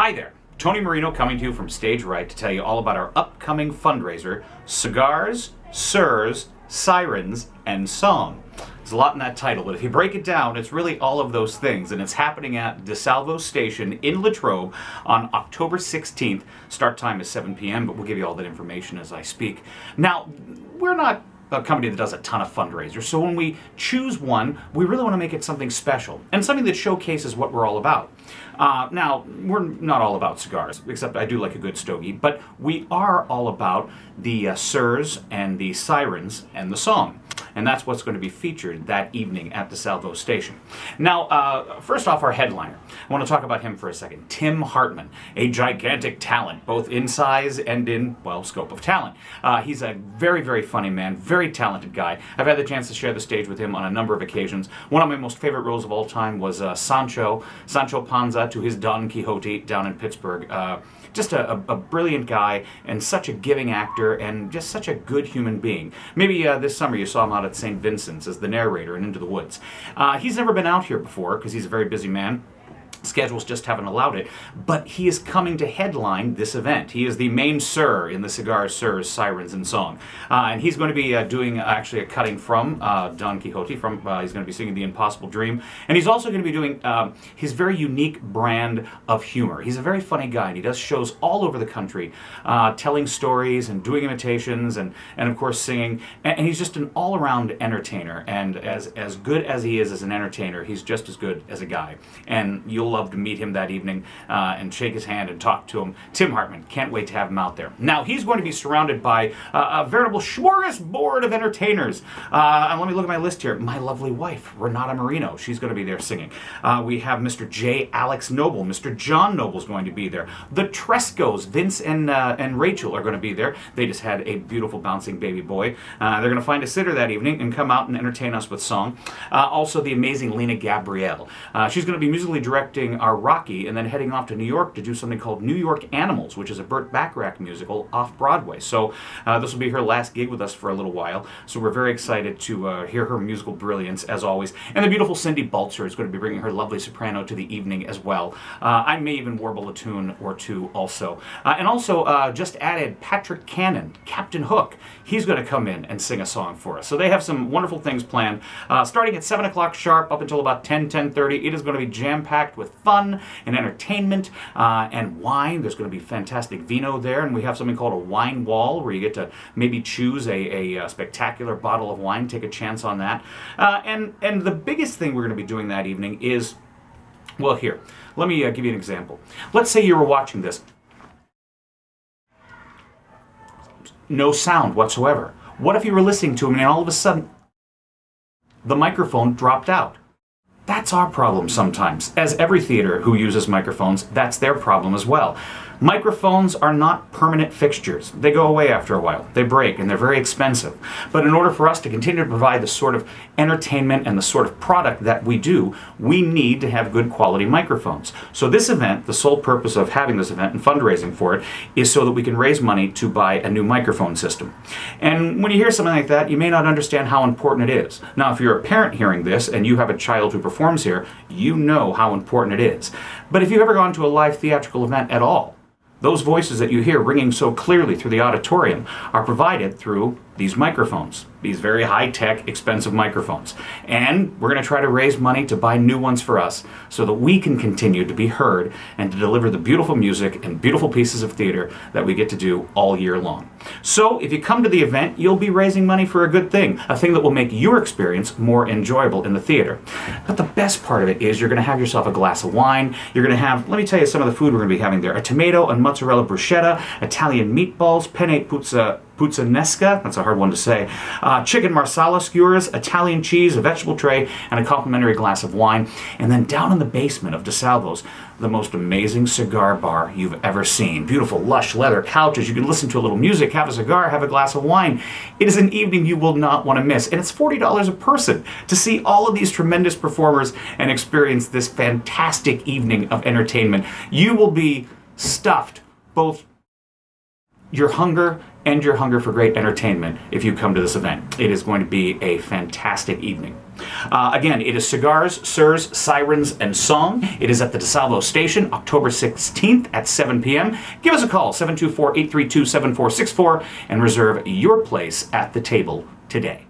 Hi there, Tony Marino coming to you from Stage Right to tell you all about our upcoming fundraiser, Cigars, Sirs, Sirens, and Song. There's a lot in that title, but if you break it down, it's really all of those things, and it's happening at DeSalvo Station in Latrobe on October 16th. Start time is 7 p.m., but we'll give you all that information as I speak. Now, we're not a company that does a ton of fundraisers, so when we choose one, we really want to make it something special and something that showcases what we're all about. Now, we're not all about cigars, except I do like a good stogie, but we are all about the Sirs and the Sirens and the Song. And that's what's going to be featured that evening at DeSalvo Station. Now, first off, our headliner. I want to talk about him for a second. Tim Hartman, a gigantic talent, both in size and in, well, scope of talent. He's a very, very funny man, very talented guy. I've had the chance to share the stage with him on a number of occasions. One of my most favorite roles of all time was Sancho Panza to his Don Quixote down in Pittsburgh. Just a brilliant guy and such a giving actor and just such a good human being. Maybe this summer you saw him out at St. Vincent's as the narrator in Into the Woods. He's never been out here before because he's a very busy man. Schedules just haven't allowed it, but he is coming to headline this event. He is the main Sir in the Cigars, Sirs, Sirens, and Song. And he's going to be doing actually a cutting from Don Quixote. He's going to be singing The Impossible Dream. And he's also going to be doing his very unique brand of humor. He's a very funny guy, and he does shows all over the country, telling stories and doing imitations and of course singing. And he's just an all-around entertainer. And as good as he is as an entertainer, he's just as good as a guy. And you'll love to meet him that evening and shake his hand and talk to him. Tim Hartman, can't wait to have him out there. Now, he's going to be surrounded by a veritable smorgasbord of entertainers. And let me look at my list here. My lovely wife, Renata Marino, she's going to be there singing. We have Mr. J. Alex Noble. Mr. John Noble's going to be there. The Trescos, Vince and Rachel, are going to be there. They just had a beautiful bouncing baby boy. They're going to find a sitter that evening and come out and entertain us with song. Also, the amazing Lena Gabrielle. She's going to be musically directing our Rocky and then heading off to New York to do something called New York Animals, which is a Burt Bacharach musical off Broadway. So this will be her last gig with us for a little while. So we're very excited to hear her musical brilliance as always. And the beautiful Cindy Baltzer is going to be bringing her lovely soprano to the evening as well. I may even warble a tune or two also. And also just added Patrick Cannon, Captain Hook. He's going to come in and sing a song for us. So they have some wonderful things planned. Starting at 7 o'clock sharp up until about 10:30. It is going to be jam-packed with fun and entertainment and wine. There's going to be fantastic vino there, and we have something called a wine wall where you get to maybe choose a spectacular bottle of wine, take a chance on that. And the biggest thing we're going to be doing that evening is, well, here, let me give you an example. Let's say you were watching this. No sound whatsoever. What if you were listening to him and all of a sudden the microphone dropped out? That's our problem sometimes. As every theater who uses microphones, that's their problem as well. Microphones are not permanent fixtures. They go away after a while. They break, and they're very expensive. But in order for us to continue to provide the sort of entertainment and the sort of product that we do, we need to have good quality microphones. So this event, the sole purpose of having this event and fundraising for it, is so that we can raise money to buy a new microphone system. And when you hear something like that, you may not understand how important it is. Now, if you're a parent hearing this and you have a child who performs here, you know how important it is. But if you've ever gone to a live theatrical event at all, those voices that you hear ringing so clearly through the auditorium are provided through these microphones, these very high-tech, expensive microphones. And we're going to try to raise money to buy new ones for us so that we can continue to be heard and to deliver the beautiful music and beautiful pieces of theater that we get to do all year long. So if you come to the event, you'll be raising money for a good thing, a thing that will make your experience more enjoyable in the theater. But the best part of it is you're going to have yourself a glass of wine. You're going to have, let me tell you some of the food we're going to be having there, a tomato and mozzarella bruschetta, Italian meatballs, penne puzzanesca, that's a hard one to say, chicken marsala skewers, Italian cheese, a vegetable tray, and a complimentary glass of wine. And then down in the basement of DeSalvo's, the most amazing cigar bar you've ever seen. Beautiful, lush leather couches. You can listen to a little music, have a cigar, have a glass of wine. It is an evening you will not want to miss. And it's $40 a person to see all of these tremendous performers and experience this fantastic evening of entertainment. You will be stuffed, both your hunger and your hunger for great entertainment if you come to this event. It is going to be a fantastic evening. Again, it is Cigars, Sirs, Sirens, and Song. It is at the DeSalvo Station, October 16th at 7 p.m. Give us a call, 724-832-7464, and reserve your place at the table today.